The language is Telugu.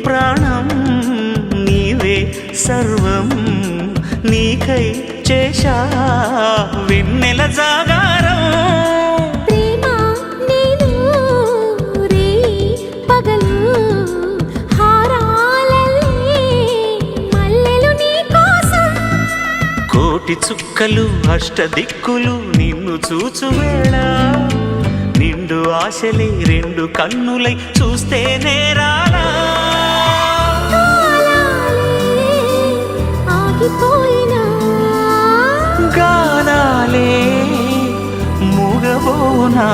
ప్రాణం నీవే సర్వం నీకై చేశా వెన్నెల జాగారం ప్రేమ నేను రే పగలు హారాలల్లే మల్లెలు నీ కోసం కోటి చుక్కలు అష్టదిక్కులు నిన్ను చూచు వేళ నిండు ఆశలే రెండు కన్నులై చూస్తే నేరాలా ఆగిపోయినా గానాలే మూగబోనా